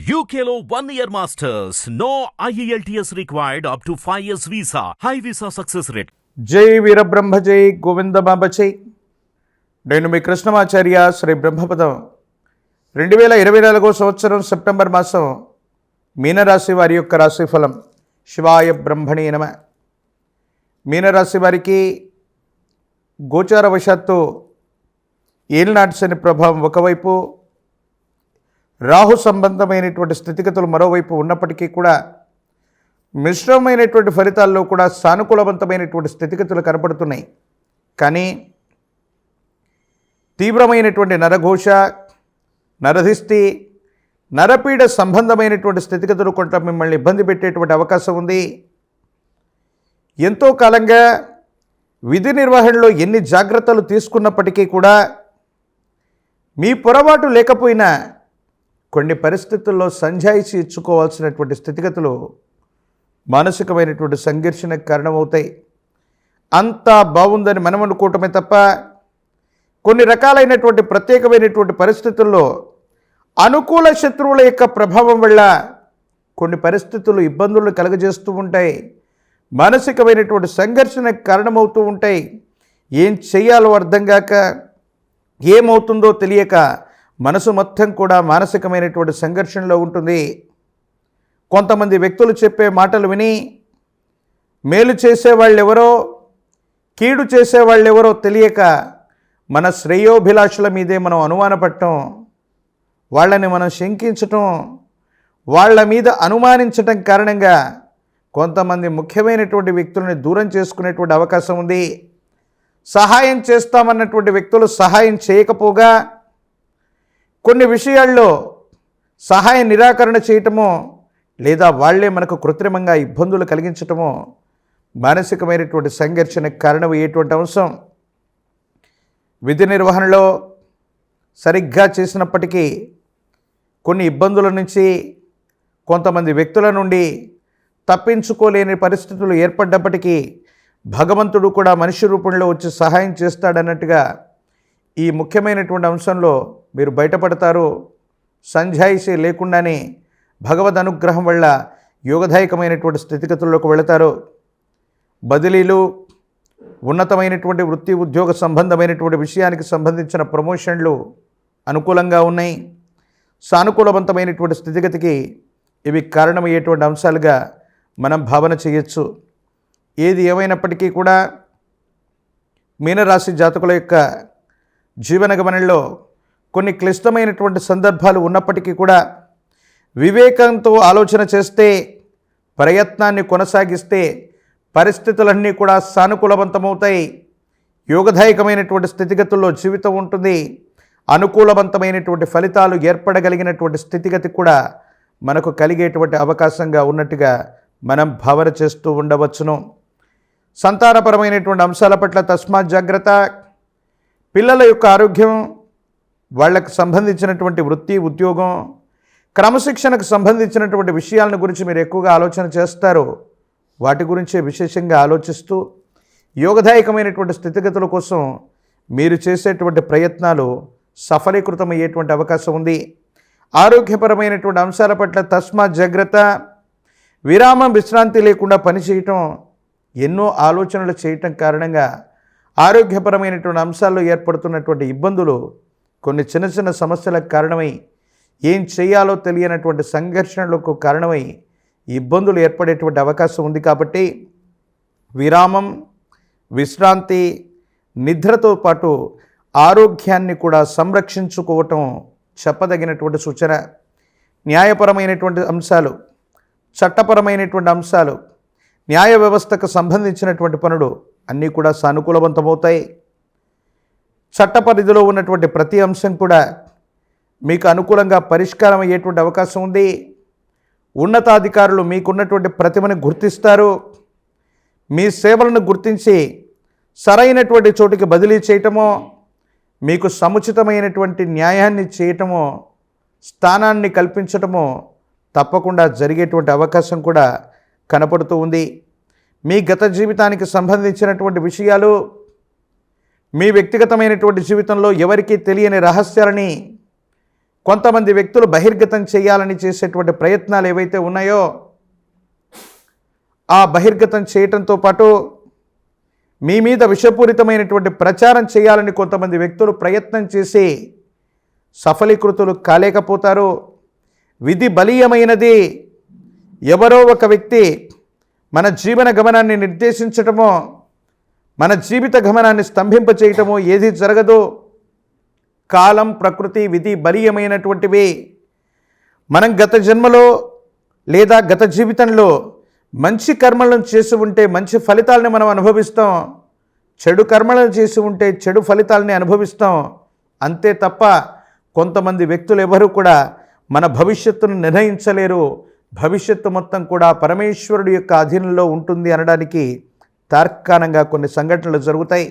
UKLO 1 year masters. No IELTS required up to 5 years visa. High visa success rate. జై వీరబ్రహ్మ జై గోవిందమాంబ జై. నేను మీ కృష్ణమాచార్య శ్రీ బ్రహ్మపదం. 2024 సంవత్సరం సెప్టెంబర్ మాసం మీనరాశి వారి యొక్క రాశిఫలం. శివాయ బ్రహ్మణే నమ. మీనరాశి వారికి గోచారవశాత్తు ఏలినాటి శని ప్రభావం ఒకవైపు, రాహు సంబంధమైనటువంటి స్థితిగతులు మరోవైపు ఉన్నప్పటికీ కూడా మిశ్రమమైనటువంటి ఫలితాల్లో కూడా సానుకూలవంతమైనటువంటి స్థితిగతులు కనపడుతున్నాయి. కానీ తీవ్రమైనటువంటి నరఘోష, నరధిష్టి, నరపీడ సంబంధమైనటువంటి స్థితిగతులు కొంత మిమ్మల్ని ఇబ్బంది పెట్టేటువంటి అవకాశం ఉంది. ఎంతో కాలంగా విధి నిర్వహణలో ఎన్ని జాగ్రత్తలు తీసుకున్నప్పటికీ కూడా మీ పొరపాటు లేకపోయినా కొన్ని పరిస్థితుల్లో సంజాయిషి ఇచ్చుకోవాల్సినటువంటి స్థితిగతులు మానసికమైనటువంటి సంఘర్షణకు కారణమవుతాయి. అంతా బాగుందని మనం అనుకోవటమే తప్ప కొన్ని రకాలైనటువంటి ప్రత్యేకమైనటువంటి పరిస్థితుల్లో అనుకూల శత్రువుల యొక్క ప్రభావం వల్ల కొన్ని పరిస్థితులు ఇబ్బందులు కలుగజేస్తూ ఉంటాయి. మానసికమైనటువంటి సంఘర్షణకు కారణమవుతూ ఉంటాయి. ఏం చేయాలో అర్థం కాక, ఏమవుతుందో తెలియక మనసు మొత్తం కూడా మానసికమైనటువంటి సంఘర్షణలో ఉంటుంది. కొంతమంది వ్యక్తులు చెప్పే మాటలు విని మేలు చేసేవాళ్ళు ఎవరో, కీడు చేసేవాళ్ళు ఎవరో తెలియక మన శ్రేయోభిలాషుల మీదే మనం అనుమానపడటం, వాళ్ళని మనం శంకించటం, వాళ్ళ మీద అనుమానించటం కారణంగా కొంతమంది ముఖ్యమైనటువంటి వ్యక్తులని దూరం చేసుకునేటువంటి అవకాశం ఉంది. సహాయం చేస్తామన్నటువంటి వ్యక్తులు సహాయం చేయకపోగా కొన్ని విషయాల్లో సహాయ నిరాకరణ చేయటమో, లేదా వాళ్లే మనకు కృత్రిమంగా ఇబ్బందులు కలిగించటమో మానసికమైనటువంటి సంఘర్షణకు కారణమయ్యేటువంటి అంశం. విధి నిర్వహణలో సరిగ్గా చేసినప్పటికీ కొన్ని ఇబ్బందుల నుంచి, కొంతమంది వ్యక్తుల నుండి తప్పించుకోలేని పరిస్థితులు ఏర్పడ్డప్పటికీ భగవంతుడు కూడా మనిషి రూపంలో వచ్చి సహాయం చేస్తాడన్నట్టుగా ఈ ముఖ్యమైనటువంటి అంశంలో మీరు బయటపడతారు. సంజాయిషి లేకుండానే భగవద్ అనుగ్రహం వల్ల యోగదాయకమైనటువంటి స్థితిగతుల్లోకి వెళతారు. బదిలీలు, ఉన్నతమైనటువంటి వృత్తి ఉద్యోగ సంబంధమైనటువంటి విషయానికి సంబంధించిన ప్రమోషన్లు అనుకూలంగా ఉన్నాయి. సానుకూలవంతమైనటువంటి స్థితిగతికి ఇవి కారణమయ్యేటువంటి అంశాలుగా మనం భావన చేయొచ్చు. ఏది ఏమైనప్పటికీ కూడా మీనరాశి జాతకుల యొక్క జీవన గమనంలో కొన్ని క్లిష్టమైనటువంటి సందర్భాలు ఉన్నప్పటికీ కూడా వివేకంతో ఆలోచన చేస్తే, ప్రయత్నాన్ని కొనసాగిస్తే పరిస్థితులన్నీ కూడా సానుకూలవంతమవుతాయి. యోగదాయకమైనటువంటి స్థితిగతుల్లో జీవితం ఉంటుంది. అనుకూలవంతమైనటువంటి ఫలితాలు ఏర్పడగలిగినటువంటి స్థితిగతి కూడా మనకు కలిగేటువంటి అవకాశంగా ఉన్నట్టుగా మనం భావన చేస్తూ ఉండవచ్చును. సంతానపరమైనటువంటి అంశాల పట్ల తస్మాత్ జాగ్రత్త. పిల్లల యొక్క ఆరోగ్యం, వాళ్ళకు సంబంధించినటువంటి వృత్తి ఉద్యోగం, క్రమశిక్షణకు సంబంధించినటువంటి విషయాలను గురించి మీరు ఎక్కువగా ఆలోచన చేస్తారు. వాటి గురించే విశేషంగా ఆలోచిస్తూ యోగదాయకమైనటువంటి స్థితిగతుల కోసం మీరు చేసేటువంటి ప్రయత్నాలు సఫలీకృతమయ్యేటువంటి అవకాశం ఉంది. ఆరోగ్యపరమైనటువంటి అంశాల పట్ల తస్మాత్ జాగ్రత్త. విరామం, విశ్రాంతి లేకుండా పనిచేయటం, ఎన్నో ఆలోచనలు చేయటం కారణంగా ఆరోగ్యపరమైనటువంటి అంశాల్లో ఏర్పడుతున్నటువంటి ఇబ్బందులు కొన్ని చిన్న చిన్న సమస్యలకు కారణమై, ఏం చేయాలో తెలియనటువంటి సంఘర్షణలకు కారణమై ఇబ్బందులు ఏర్పడేటువంటి అవకాశం ఉంది. కాబట్టి విరామం, విశ్రాంతి, నిద్రతో పాటు ఆరోగ్యాన్ని కూడా సంరక్షించుకోవటం చెప్పదగినటువంటి సూచన. న్యాయపరమైనటువంటి అంశాలు, చట్టపరమైనటువంటి అంశాలు, న్యాయ వ్యవస్థకు సంబంధించినటువంటి పనులు అన్నీ కూడా సానుకూలవంతమవుతాయి. చట్ట పరిధిలో ఉన్నటువంటి ప్రతి అంశం కూడా మీకు అనుకూలంగా పరిష్కారం అయ్యేటువంటి అవకాశం ఉంది. ఉన్నతాధికారులు మీకున్నటువంటి ప్రతిభను గుర్తిస్తారు. మీ సేవలను గుర్తించి సరైనటువంటి చోటికి బదిలీ చేయటమో, మీకు సముచితమైనటువంటి న్యాయాన్ని చేయటమో, స్థానాన్ని కల్పించటమో తప్పకుండా జరిగేటువంటి అవకాశం కూడా కనపడుతూ ఉంది. మీ గత జీవితానికి సంబంధించినటువంటి విషయాలు, మీ వ్యక్తిగతమైనటువంటి జీవితంలో ఎవరికీ తెలియని రహస్యాలని కొంతమంది వ్యక్తులు బహిర్గతం చేయాలని చేసేటువంటి ప్రయత్నాలు ఏవైతే ఉన్నాయో ఆ బహిర్గతం చేయటంతో పాటు మీ మీద విషపూరితమైనటువంటి ప్రచారం చేయాలని కొంతమంది వ్యక్తులు ప్రయత్నం చేసి సఫలీకృతులు కాలేకపోతారు. విధి బలీయమైనది. ఎవరో ఒక వ్యక్తి మన జీవన గమనాన్ని నిర్దేశించటమో మన జీవిత గమనాన్ని స్తంభింపచేయటమో ఏది జరగదు. కాలం, ప్రకృతి, విధి బలీయమైనటువంటివి. మనం గత జన్మలో లేదా గత జీవితంలో మంచి కర్మలను చేసి ఉంటే మంచి ఫలితాలని మనం అనుభవిస్తాం. చెడు కర్మలను చేసి ఉంటే చెడు ఫలితాలని అనుభవిస్తాం. అంతే తప్ప కొంతమంది వ్యక్తులు ఎవరు కూడా మన భవిష్యత్తును నిర్ణయించలేరు. భవిష్యత్తు మొత్తం కూడా పరమేశ్వరుడి యొక్క అధీనంలో ఉంటుంది అనడానికి తార్కాణంగా కొన్ని సంఘటనలు జరుగుతాయి.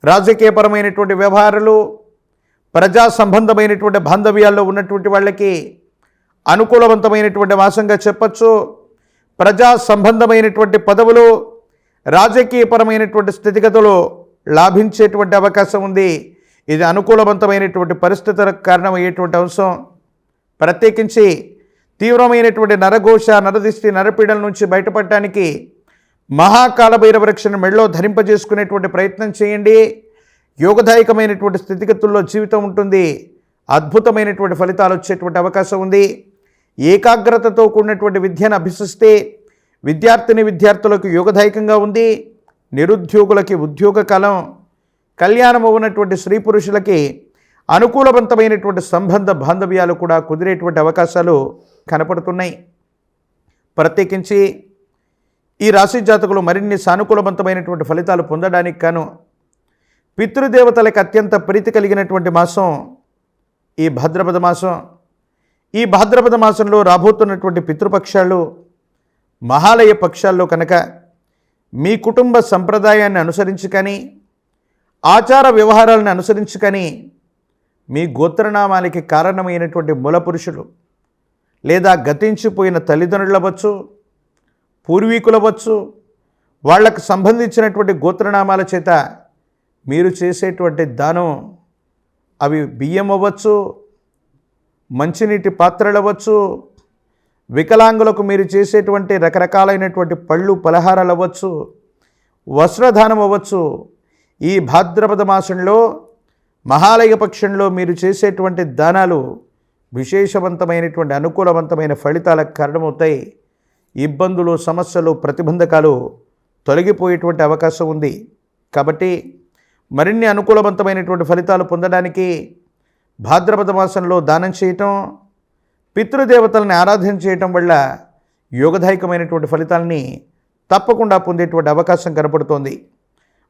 రాజకీయపరమైనటువంటి వ్యవహారాలు, ప్రజా సంబంధమైనటువంటి బాంధవ్యాల్లో ఉన్నటువంటి వాళ్ళకి అనుకూలవంతమైనటువంటి మాసంగా చెప్పచ్చు. ప్రజా సంబంధమైనటువంటి పదవులు, రాజకీయపరమైనటువంటి స్థితిగతులు లాభించేటువంటి అవకాశం ఉంది. ఇది అనుకూలవంతమైనటువంటి పరిస్థితులకు కారణమయ్యేటువంటి అంశం. ప్రత్యేకించి తీవ్రమైనటువంటి నరఘోష, నరదిష్టి, నరపీడల నుంచి బయటపడటానికి మహాకాలభైరవ రక్షణ మెడలో ధరింపజేసుకునేటువంటి ప్రయత్నం చేయండి. యోగదాయకమైనటువంటి స్థితిగతుల్లో జీవితం ఉంటుంది. అద్భుతమైనటువంటి ఫలితాలు వచ్చేటువంటి అవకాశం ఉంది. ఏకాగ్రతతో కూడినటువంటి విద్యను అభ్యసిస్తే విద్యార్థులకు యోగదాయకంగా ఉంది. నిరుద్యోగులకి ఉద్యోగ కాలం, కళ్యాణం ఉన్నటువంటి స్త్రీ పురుషులకి అనుకూలవంతమైనటువంటి సంబంధ బాంధవ్యాలు కూడా కుదిరేటువంటి అవకాశాలు కనపడుతున్నాయి. ప్రత్యేకించి ఈ రాశి జాతకులు మరిన్ని సానుకూలవంతమైనటువంటి ఫలితాలు పొందడానికి గాను పితృదేవతలకు అత్యంత ప్రీతి కలిగినటువంటి మాసం ఈ భాద్రపద మాసం. ఈ భాద్రపద మాసంలో రాబోతున్నటువంటి పితృపక్షాలు, మహాలయ పక్షాల్లో కనుక మీ కుటుంబ సంప్రదాయాన్ని అనుసరించి కానీ, ఆచార వ్యవహారాలను అనుసరించి కానీ, మీ గోత్రనామాలకి కారణమైనటువంటి మూలపురుషులు లేదా గతించిపోయిన తల్లిదండ్రులు అవ్వచ్చు, పూర్వీకులు అవ్వచ్చు, వాళ్లకు సంబంధించినటువంటి గోత్రనామాల చేత మీరు చేసేటువంటి దానం, అవి బియ్యం అవ్వచ్చు, మంచినీటి పాత్రలు అవ్వచ్చు, వికలాంగులకు మీరు చేసేటువంటి రకరకాలైనటువంటి పళ్ళు పలహారాలు అవ్వచ్చు, వస్త్రదానం అవ్వచ్చు. ఈ భాద్రపద మాసంలో మహాలయ పక్షంలో మీరు చేసేటువంటి దానాలు విశేషవంతమైనటువంటి అనుకూలవంతమైన ఫలితాలకు కారణమవుతాయి. ఇబ్బందులు, సమస్యలు, ప్రతిబంధకాలు తొలగిపోయేటువంటి అవకాశం ఉంది. కాబట్టి మరిన్ని అనుకూలవంతమైనటువంటి ఫలితాలు పొందడానికి భాద్రపద మాసంలో దానం చేయటం, పితృదేవతలను ఆరాధన చేయటం వల్ల యోగదాయకమైనటువంటి ఫలితాలని తప్పకుండా పొందేటువంటి అవకాశం కనపడుతోంది.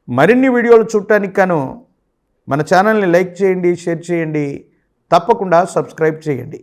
మరిన్ని వీడియోలు చూడటానికి గాను మన ఛానల్ని లైక్ చేయండి, షేర్ చేయండి, తప్పకుండా సబ్స్క్రైబ్ చేయండి.